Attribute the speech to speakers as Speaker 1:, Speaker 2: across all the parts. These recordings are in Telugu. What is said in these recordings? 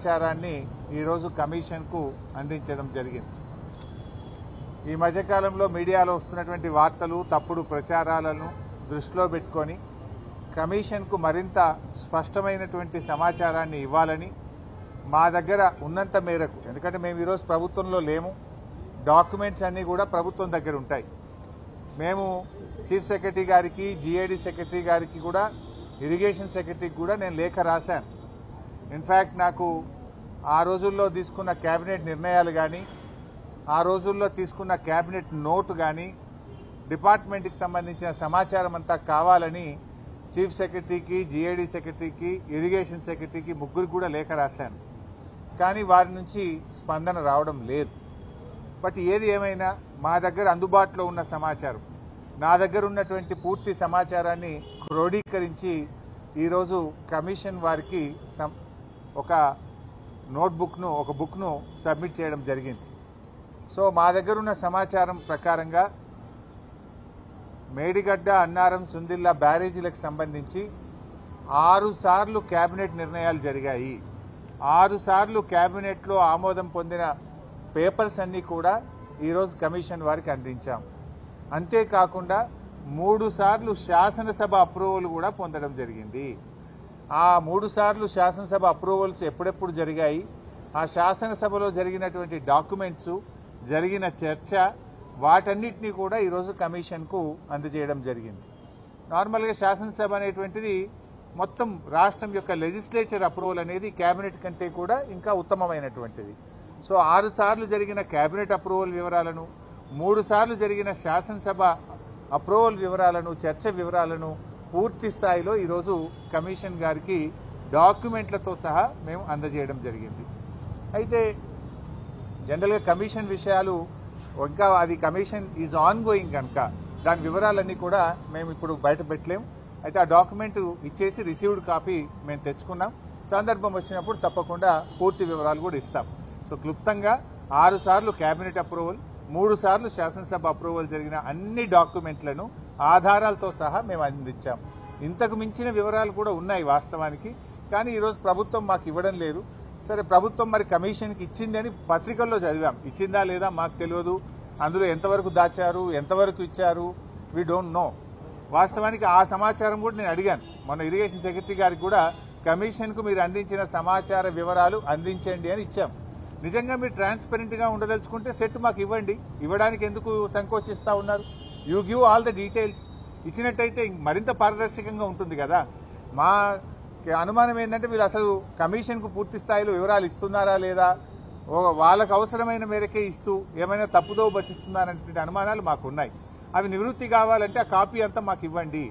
Speaker 1: సమాచారాన్ని ఈరోజు కమిషన్కు అందించడం జరిగింది. ఈ మధ్యకాలంలో మీడియాలో వస్తున్నటువంటి వార్తలు, తప్పుడు ప్రచారాలను దృష్టిలో పెట్టుకొని కమిషన్కు మరింత స్పష్టమైనటువంటి సమాచారాన్ని ఇవ్వాలని మా దగ్గర ఉన్నంత మేరకు, ఎందుకంటే మేము ఈరోజు ప్రభుత్వంలో లేము, డాక్యుమెంట్స్ అన్నీ కూడా ప్రభుత్వం దగ్గర ఉంటాయి. మేము చీఫ్ సెక్రటరీ గారికి, జీఏడీ సెక్రటరీ గారికి కూడా, ఇరిగేషన్ సెక్రటరీకి కూడా నేను లేఖ రాశాను. ఇన్ఫ్యాక్ట్ నాకు ఆ రోజుల్లో తీసుకున్న కేబినెట్ నిర్ణయాలు కానీ, ఆ రోజుల్లో తీసుకున్న కేబినెట్ నోటు కానీ, డిపార్ట్మెంట్కి సంబంధించిన సమాచారం అంతా కావాలని చీఫ్ సెక్రటరీకి, జీఏడీ సెక్రటరీకి, ఇరిగేషన్ సెక్రటరీకి ముగ్గురికి కూడా లేఖ రాశాను. కానీ వారి నుంచి స్పందన రావడం లేదు. బట్ ఏది ఏమైనా మా దగ్గర అందుబాటులో ఉన్న సమాచారం, నా దగ్గర ఉన్నటువంటి పూర్తి సమాచారాన్ని క్రోడీకరించి ఈరోజు కమిషన్ వారికి ఒక నోట్బుక్ను, ఒక బుక్ను సబ్మిట్ చేయడం జరిగింది. సో మా దగ్గర ఉన్న సమాచారం ప్రకారంగా మేడిగడ్డ, అన్నారం, సుందిల్లా బ్యారేజీలకు సంబంధించి 6 సార్లు కేబినెట్ నిర్ణయాలు జరిగాయి. 6 సార్లు కేబినెట్లో ఆమోదం పొందిన పేపర్స్ అన్నీ కూడా ఈరోజు కమిషన్ వారికి అందించాం. అంతేకాకుండా 3 సార్లు శాసనసభ అప్రూవల్ కూడా పొందడం జరిగింది. ఆ 3 సార్లు శాసనసభ అప్రూవల్స్ ఎప్పుడెప్పుడు జరిగాయి, ఆ శాసనసభలో జరిగినటువంటి డాక్యుమెంట్స్, జరిగిన చర్చ, వాటన్నిటినీ కూడా ఈరోజు కమిషన్కు అందజేయడం జరిగింది. నార్మల్గా శాసనసభ అనేటువంటిది మొత్తం రాష్ట్రం యొక్క లెజిస్లేచర్ అప్రూవల్ అనేది కేబినెట్ కంటే కూడా ఇంకా ఉత్తమమైనటువంటిది. సో 6 సార్లు జరిగిన కేబినెట్ అప్రూవల్ వివరాలను, 3 సార్లు జరిగిన శాసనసభ అప్రూవల్ వివరాలను, చర్చ వివరాలను పూర్తి స్థాయిలో ఈరోజు కమిషన్ గారికి డాక్యుమెంట్లతో సహా మేము అందజేయడం జరిగింది. అయితే జనరల్గా కమిషన్ విషయాలు ఇంకా అది కమిషన్ ఈజ్ ఆన్ గోయింగ్ కనుక దాని వివరాలన్నీ కూడా మేము ఇప్పుడు బయట పెట్టలేము. అయితే ఆ డాక్యుమెంట్ ఇచ్చేసి రిసీవ్డ్ కాపీ మేము తెచ్చుకున్నాం. సందర్భం వచ్చినప్పుడు తప్పకుండా పూర్తి వివరాలు కూడా ఇస్తాం. సో క్లుప్తంగా 6 సార్లు కేబినెట్ అప్రూవల్, 3 సార్లు శాసనసభ అప్రూవల్ జరిగిన అన్ని డాక్యుమెంట్లను ఆధారాలతో సహా మేము అందించాం. ఇంతకు మించిన వివరాలు కూడా ఉన్నాయి వాస్తవానికి, కానీ ఈరోజు ప్రభుత్వం మాకు ఇవ్వడం లేదు. సరే, ప్రభుత్వం మరి కమిషన్కి ఇచ్చింది అని పత్రికల్లో చదివాం. ఇచ్చిందా లేదా మాకు తెలియదు. అందులో ఎంతవరకు దాచారు, ఎంతవరకు ఇచ్చారు, వీ డోంట్ నో. వాస్తవానికి ఆ సమాచారం కూడా నేను అడిగాను. మొన్న ఇరిగేషన్ సెక్రటరీ గారికి కూడా కమిషన్కు మీరు అందించిన సమాచార వివరాలు అందించండి అని ఇచ్చాం. నిజంగా మీరు ట్రాన్స్పరెంట్గా ఉండదలుచుకుంటే సెట్ మాకు ఇవ్వండి. ఇవ్వడానికి ఎందుకు సంకోచిస్తూ ఉన్నారు? You give all the details. ఇచ్చినట్టయితే మరింత పారదర్శకంగా ఉంటుంది కదా. మా అనుమానం ఏంటంటే వీళ్ళు అసలు కమిషన్కు పూర్తి స్థాయిలో వివరాలు ఇస్తున్నారా లేదా, వాళ్ళకు అవసరమైన మేరకే ఇస్తూ ఏమైనా తప్పుదో పట్టిస్తున్నారనే అనుమానాలు మాకున్నాయి. అవి నివృత్తి కావాలంటే ఆ కాపీ అంతా మాకు ఇవ్వండి.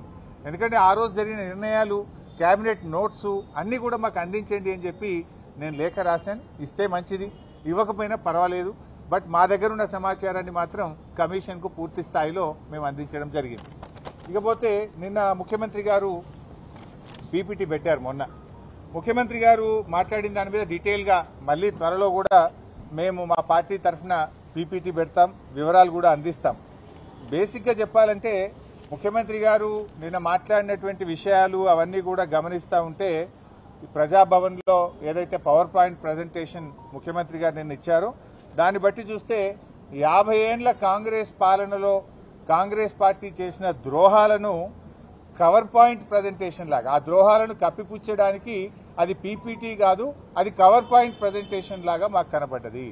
Speaker 1: ఎందుకంటే ఆ రోజు జరిగిన నిర్ణయాలు, కేబినెట్ నోట్స్ అన్నీ కూడా మాకు అందించండి అని చెప్పి నేను లేఖ రాశాను. ఇస్తే మంచిది, ఇవ్వకపోయినా పర్వాలేదు. బట్ మా దగ్గర ఉన్న సమాచారాన్ని మాత్రం కమిషన్కు పూర్తి స్థాయిలో మేము అందించడం జరిగింది. ఇకపోతే నిన్న ముఖ్యమంత్రి గారు పీపీటీ పెట్టారు. మొన్న ముఖ్యమంత్రి గారు మాట్లాడిన దాని మీద డీటెయిల్గా మళ్ళీ త్వరలో కూడా మేము మా పార్టీ తరఫున పీపీటీ పెడతాం, వివరాలు కూడా అందిస్తాం. బేసిక్గా చెప్పాలంటే ముఖ్యమంత్రి గారు నిన్న మాట్లాడినటువంటి విషయాలు అవన్నీ కూడా గమనిస్తూ ఉంటే ప్రజాభవన్లో ఏదైతే పవర్ పాయింట్ ప్రజెంటేషన్ ముఖ్యమంత్రి గారు నిన్న ఇచ్చారో దాన్ని బట్టి చూస్తే 50 ఏండ్ల కాంగ్రెస్ పాలనలో కాంగ్రెస్ పార్టీ చేసిన ద్రోహాలను కవర్ పాయింట్ ప్రజెంటేషన్ లాగా, ఆ ద్రోహాలను కప్పిపుచ్చడానికి అది పీపీటీ కాదు, అది కవర్ పాయింట్ ప్రజెంటేషన్ లాగా మాకు కనపడ్డది.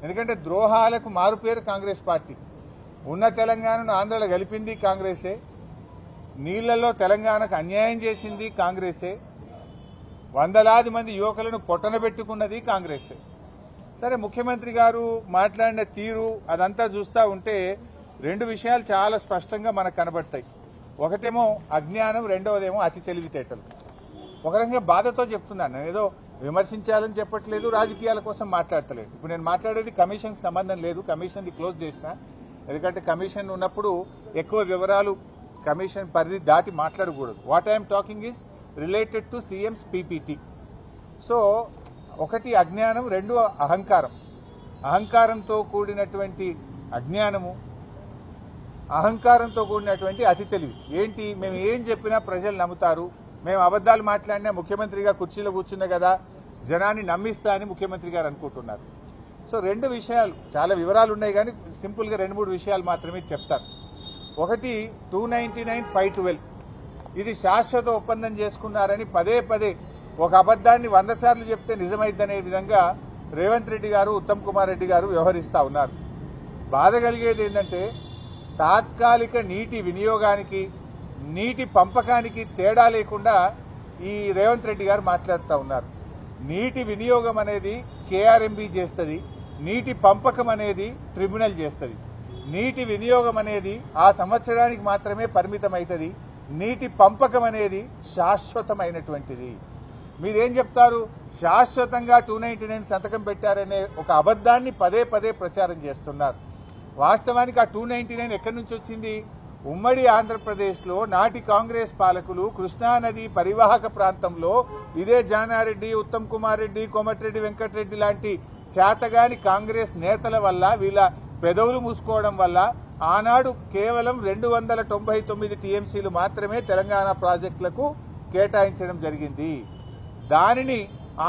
Speaker 1: ఎందుకంటే ద్రోహాలకు మారుపేరు కాంగ్రెస్ పార్టీ. ఉన్న తెలంగాణను ఆంధ్రలో కలిపింది కాంగ్రెసే, నీళ్లలో తెలంగాణకు అన్యాయం చేసింది కాంగ్రెసే, వందలాది మంది యువకులను పొట్టనబెట్టుకున్నది కాంగ్రెసే. సరే, ముఖ్యమంత్రి గారు మాట్లాడిన తీరు అదంతా చూస్తూ ఉంటే 2 విషయాలు చాలా స్పష్టంగా మనకు కనబడతాయి. ఒకటేమో అజ్ఞానం, రెండవదేమో అతి తెలివితేటలు. ఒక రకంగా బాధతో చెప్తున్నాను, నేను ఏదో విమర్శించాలని చెప్పట్లేదు, రాజకీయాల కోసం మాట్లాడతలేదు. ఇప్పుడు నేను మాట్లాడేది కమిషన్కి సంబంధం లేదు, కమిషన్ని క్లోజ్ చేసిన. ఎందుకంటే కమిషన్ ఉన్నప్పుడు ఎక్కువ వివరాలు కమిషన్ పరిధి దాటి మాట్లాడకూడదు. What I'm talking is related to CMs PPT. So ఒకటి అజ్ఞానం, 2 అహంకారం. అహంకారంతో కూడినటువంటి అజ్ఞానము, అహంకారంతో కూడినటువంటి అతి తెలివి. ఏంటి, మేము ఏం చెప్పినా ప్రజలు నమ్ముతారు, మేము అబద్దాలు మాట్లాడినా ముఖ్యమంత్రిగా కుర్చీలో కూర్చున్నా కదా, జనాన్ని నమ్మిస్తా అని ముఖ్యమంత్రి గారు అనుకుంటున్నారు. సో రెండు విషయాలు, చాలా వివరాలు ఉన్నాయి కానీ సింపుల్గా 2-3 విషయాలు మాత్రమే చెప్తాను. ఒకటి 299, 512 ఇది శాశ్వత ఒప్పందం చేసుకున్నారని పదే పదే ఒక అబద్దాన్ని 100 సార్లు చెప్తే నిజమైద్దనే విధంగా రేవంత్ రెడ్డి గారు, ఉత్తమ్ కుమార్ రెడ్డి గారు వ్యవహరిస్తూ ఉన్నారు. బాధ కలిగేది ఏంటంటే తాత్కాలిక నీటి వినియోగానికి, నీటి పంపకానికి తేడా లేకుండా ఈ రేవంత్ రెడ్డి గారు మాట్లాడుతూ ఉన్నారు. నీటి వినియోగం అనేది కేఆర్ఎంబీ చేస్తుంది, నీటి పంపకం అనేది ట్రిబ్యునల్ చేస్తుంది. నీటి వినియోగం అనేది ఆ సంవత్సరానికి మాత్రమే పరిమితమవుతుంది, నీటి పంపకం అనేది శాశ్వతమైనటువంటిది. మీరేం చెప్తారు? శాశ్వతంగా 299 సంతకం పెట్టారనే ఒక అబద్దాన్ని పదే పదే ప్రచారం చేస్తున్నారు. వాస్తవానికి ఆ 299 ఎక్కడి నుంచి వచ్చింది? ఉమ్మడి ఆంధ్రప్రదేశ్లో నాటి కాంగ్రెస్ పాలకులు కృష్ణానది పరివాహక ప్రాంతంలో ఇదే జానారెడ్డి, ఉత్తమ్ కుమార్ రెడ్డి, కోమటిరెడ్డి వెంకటరెడ్డి లాంటి చేతగాని కాంగ్రెస్ నేతల వల్ల, వీళ్ళ పెదవులు మూసుకోవడం వల్ల ఆనాడు కేవలం 299 టీఎంసీలు మాత్రమే తెలంగాణ ప్రాజెక్టులకు కేటాయించడం జరిగింది. దానిని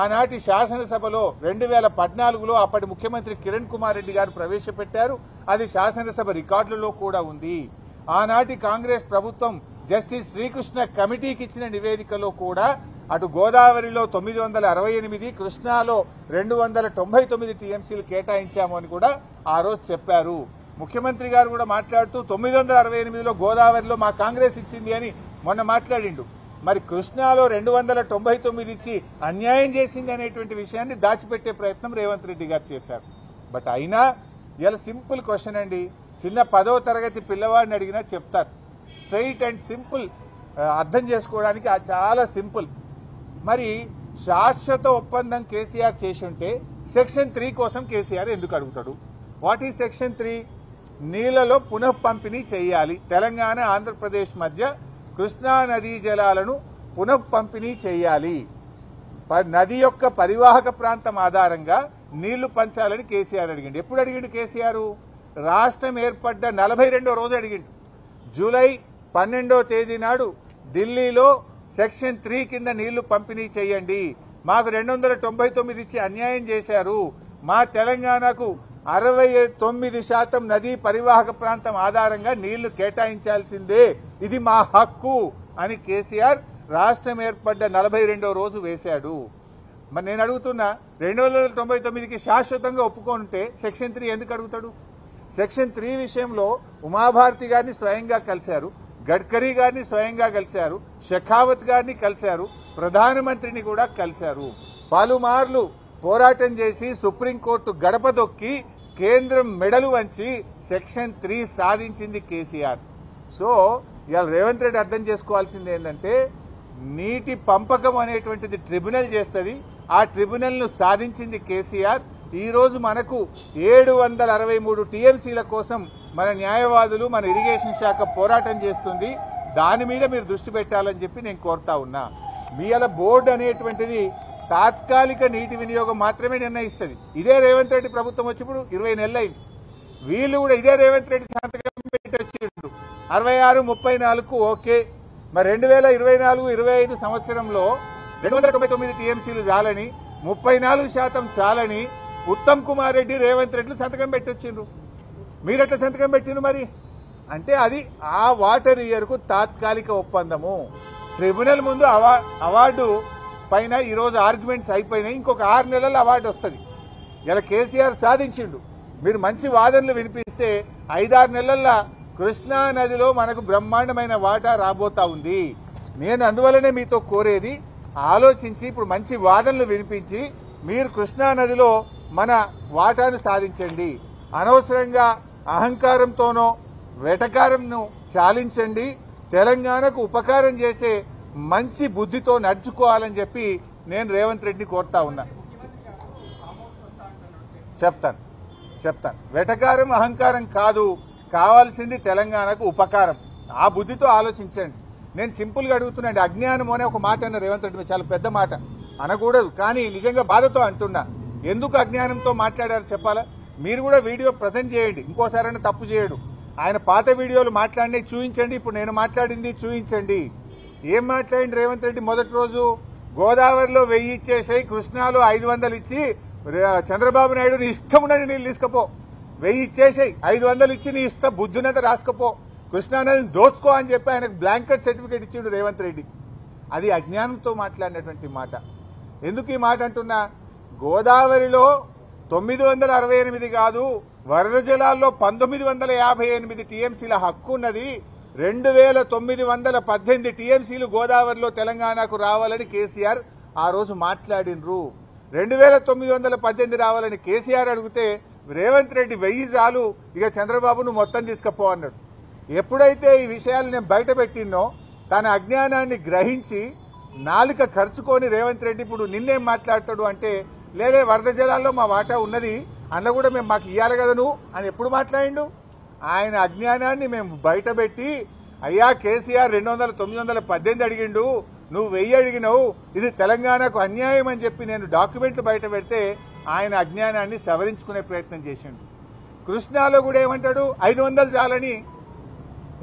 Speaker 1: ఆనాటి శాసనసభలో 2014లో అప్పటి ముఖ్యమంత్రి కిరణ్ కుమార్ రెడ్డి గారు ప్రవేశపెట్టారు. అది శాసనసభ రికార్డులలో కూడా ఉంది. ఆనాటి కాంగ్రెస్ ప్రభుత్వం జస్టిస్ శ్రీకృష్ణ కమిటీకి ఇచ్చిన నివేదికలో కూడా అటు గోదావరిలో 968, కృష్ణాలో 299 టీఎంసీలు కేటాయించాము అని కూడా ఆ రోజు చెప్పారు. ముఖ్యమంత్రి గారు కూడా మాట్లాడుతూ 968లో గోదావరిలో మా కాంగ్రెస్ ఇచ్చింది అని మొన్న మాట్లాడిండు. మరి కృష్ణాలో 299 ఇచ్చి అన్యాయం చేసింది అనేటువంటి విషయాన్ని దాచిపెట్టే ప్రయత్నం రేవంత్ రెడ్డి గారు చేశారు. బట్ అయినా ఇలా సింపుల్ క్వశ్చన్ అండి, చిన్న 10వ తరగతి పిల్లవాడిని అడిగినా చెప్తారు. స్ట్రైట్ అండ్ సింపుల్, అర్థం చేసుకోవడానికి చాలా సింపుల్. మరి శాశ్వత ఒప్పందం కేసీఆర్ చేసి ఉంటే సెక్షన్ 3 కోసం కేసీఆర్ ఎందుకు అడుగుతాడు? What is section 3? నీళ్లలో పునః పంపిణీ చేయాలి. తెలంగాణ, ఆంధ్రప్రదేశ్ మధ్య కృష్ణా నదీ జలాలను పునః పంపిణీ చేయాలి. నది యొక్క పరివాహక ప్రాంతం ఆధారంగా నీళ్లు పంచాలని కేసీఆర్ అడిగిండు. ఎప్పుడు అడిగిండు కేసీఆర్? రాష్ట్రం ఏర్పడ్డ 42వ రోజు అడిగిండు. జూలై 12వ తేదీ నాడు ఢిల్లీలో సెక్షన్ 3 కింద నీళ్లు పంపిణీ చేయండి, మాకు 299 ఇచ్చి అన్యాయం చేశారు, మా తెలంగాణకు 69% నదీ పరివాహక ప్రాంతం ఆధారంగా నీళ్లు కేటాయించాల్సిందే, ఇది మా హక్కు అని కేసీఆర్ రాష్ట్రం ఏర్పడ్డ 42వ రోజు వేశాడు. మరి నేను అడుగుతున్నా, 299కి శాశ్వతంగా ఒప్పుకుంటే సెక్షన్ 3 ఎందుకు అడుగుతాడు? సెక్షన్ 3 విషయంలో ఉమాభారతి గారిని స్వయంగా కలిశారు, గడ్కరీ గారిని స్వయంగా కలిశారు, షెకావత్ గారిని కలిశారు, ప్రధానమంత్రిని కూడా కలిశారు. పలుమార్లు పోరాటం చేసి సుప్రీంకోర్టు గడప దొక్కి కేంద్రం మెడలు వంచి సెక్షన్ 3 సాధించింది కేసీఆర్. సో ఇవాళ రేవంత్ రెడ్డి అర్థం చేసుకోవాల్సింది ఏంటంటే, నీటి పంపకం అనేటువంటిది ట్రిబ్యునల్ చేస్తుంది, ఆ ట్రిబ్యునల్ ను సాధించింది కేసీఆర్. ఈ రోజు మనకు 763 టీఎంసీల కోసం మన న్యాయవాదులు, మన ఇరిగేషన్ శాఖ పోరాటం చేస్తుంది. దాని మీద మీరు దృష్టి పెట్టాలని చెప్పి నేను కోరుతా ఉన్నా. మీ అలా బోర్డు అనేటువంటిది తాత్కాలిక నీటి వినియోగం మాత్రమే నిర్ణయిస్తుంది. ఇదే రేవంత్ రెడ్డి ప్రభుత్వం వచ్చి ఇప్పుడు 20 నెలలైంది. వీళ్ళు కూడా ఇదే రేవంత్ రెడ్డి సంతకం పెట్టి వచ్చిండు 66, 34కు ఓకే. మరి 2024-25 సంవత్సరంలో 299 టీఎంసీలు చాలని, 34% చాలని ఉత్తమ్ కుమార్ రెడ్డి, రేవంత్ రెడ్డి సంతకం పెట్టొచ్చిండ్రు. మీరెట్లా సంతకం పెట్టిండ్రు? మరి అంటే అది ఆ వాటర్ ఇయర్ కు తాత్కాలిక ఒప్పందము. ట్రిబ్యునల్ ముందు అవార్డు పైన ఈ రోజు ఆర్గ్యుమెంట్స్ అయిపోయినాయి, ఇంకొక 6 నెలల అవార్డు వస్తుంది. ఇలా కేసీఆర్ సాధించిండు. మీరు మంచి వాదనలు వినిపిస్తే 5-6 నెలల్లో కృష్ణా నదిలో మనకు బ్రహ్మాండమైన వాటా రాబోతా ఉంది. నేను అందువల్లనే మీతో కోరేది, ఆలోచించి ఇప్పుడు మంచి వాదనలు వినిపించి మీరు కృష్ణా నదిలో మన వాటాను సాధించండి. అనవసరంగా అహంకారంతోనో వెటకారంను చాలించండి. తెలంగాణకు ఉపకారం చేసే మంచి బుద్ధితో నడుచుకోవాలని చెప్పి నేను రేవంత్ రెడ్డిని కోరుతా ఉన్నా. చెప్తాను. వెటకారం, అహంకారం కాదు, కావాల్సింది తెలంగాణకు ఉపకారం. ఆ బుద్ధితో ఆలోచించండి. నేను సింపుల్ గా అడుగుతున్నాండి. అజ్ఞానం అనే ఒక మాట అన్న రేవంత్ రెడ్డి, చాలా పెద్ద మాట అనకూడదు, కానీ నిజంగా బాధతో అంటున్నా. ఎందుకు అజ్ఞానంతో మాట్లాడారు చెప్పాలా? మీరు కూడా వీడియో ప్రజెంట్ చేయండి, ఇంకోసారైనా తప్పు చేయడు. ఆయన పాత వీడియోలు మాట్లాడినవి చూపించండి, ఇప్పుడు నేను మాట్లాడింది చూపించండి. ఏం మాట్లాడింది రేవంత్ రెడ్డి? మొదటి రోజు గోదావరిలో 1000 ఇచ్చేసాయి, కృష్ణాలో 500 ఇచ్చి చంద్రబాబు నాయుడు నీ ఇష్టం ఉన్నది నీళ్ళు తీసుకపో, 1000 ఇచ్చేసాయి, 500 ఇచ్చి నీ ఇష్టం బుద్ధునంత రాసుకపో, కృష్ణానదిని దోచుకో అని చెప్పి ఆయనకు బ్లాంకెట్ సర్టిఫికేట్ ఇచ్చిండు రేవంత్ రెడ్డి. అది అజ్ఞానంతో మాట్లాడినటువంటి మాట. ఎందుకు ఈ మాట అంటున్నా? గోదావరిలో 968 కాదు, వరద జలాల్లో 1958 టీఎంసీల హక్కు ఉన్నది. 2918 టీఎంసీలు గోదావరిలో తెలంగాణకు రావాలని కేసీఆర్ ఆ రోజు మాట్లాడినరు. 2918 రావాలని కేసీఆర్ అడిగితే రేవంత్ రెడ్డి 1000 చాలు, ఇక చంద్రబాబును మొత్తం తీసుకపో అన్నాడు. ఎప్పుడైతే ఈ విషయాలు నేను బయట పెట్టినో తన అజ్ఞానాన్ని గ్రహించి నాలుక ఖర్చుకొని రేవంత్ రెడ్డి ఇప్పుడు నిన్నేం మాట్లాడతాడు అంటే, లేలే వరద జలాల్లో మా వాటా ఉన్నది, అందులో కూడా మేము మాకు ఇయ్యాలి కదా నువ్వు అని ఎప్పుడు మాట్లాడిండు? ఆయన అజ్ఞానాన్ని మేము బయట పెట్టి, అయ్యా కేసీఆర్ 918 అడిగిండు, నువ్వు 1000 అడిగినావు, ఇది తెలంగాణకు అన్యాయం అని చెప్పి నేను డాక్యుమెంట్లు బయట పెడితే ఆయన అజ్ఞానాన్ని సవరించుకునే ప్రయత్నం చేసిండు. కృష్ణాలో కూడా ఏమంటాడు, 500 చాలని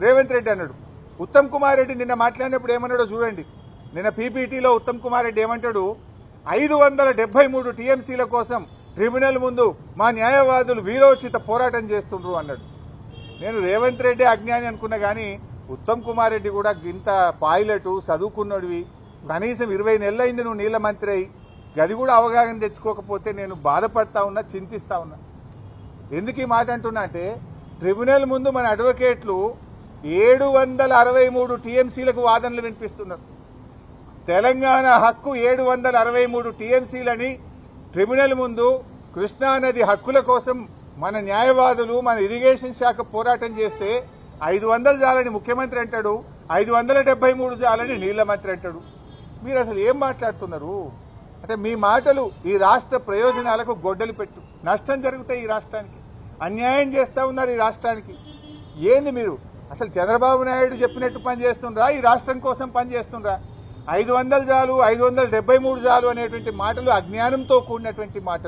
Speaker 1: రేవంత్ రెడ్డి అన్నాడు. ఉత్తమ్ కుమార్ రెడ్డి నిన్న మాట్లాడినప్పుడు ఏమన్నాడో చూడండి. నిన్న పీపీటీలో ఉత్తమ్ కుమార్ రెడ్డి ఏమంటాడు, 573 టీఎంసీల కోసం ట్రిబ్యునల్ ముందు మా న్యాయవాదులు వీరోచిత పోరాటం చేస్తుండ్రు అన్నాడు. నేను రేవంత్ రెడ్డి అజ్ఞాని అనుకున్నా గానీ ఉత్తమ్ కుమార్ రెడ్డి కూడా ఇంత పైలట్ చదువుకున్నోడివి, కనీసం 20 నెలలైంది నువ్వు నీళ్ల మంత్రి అయి, గది కూడా అవగాహన తెచ్చుకోకపోతే నేను బాధపడతా ఉన్నా, చింతిస్తా ఉన్నా. ఎందుకు ఈ మాట అంటున్నా అంటే, ట్రిబ్యునల్ ముందు మన అడ్వకేట్లు 763 టీఎంసీలకు వాదనలు వినిపిస్తున్నారు. తెలంగాణ హక్కు 763 టీఎంసీలని ట్రిబ్యునల్ ముందు కృష్ణానది హక్కుల కోసం మన న్యాయవాదులు, మన ఇరిగేషన్ శాఖ పోరాటం చేస్తే 500 చాలని ముఖ్యమంత్రి అంటాడు, 573 చాలని నీళ్ల మంత్రి అంటాడు. మీరు అసలు ఏం మాట్లాడుతున్నారు? అంటే మీ మాటలు ఈ రాష్ట్ర ప్రయోజనాలకు గొడ్డలి పెట్టు, నష్టం జరుగుతాయి, ఈ రాష్ట్రానికి అన్యాయం చేస్తా ఉన్నారు. ఈ రాష్ట్రానికి ఏంది మీరు? అసలు చంద్రబాబు నాయుడు చెప్పినట్టు పని చేస్తుండ్రా? ఈ రాష్ట్రం కోసం పని చేస్తుండ్రా? 500 చాలు, 573 చాలు అనేటువంటి మాటలు అజ్ఞానంతో కూడినటువంటి మాటలు.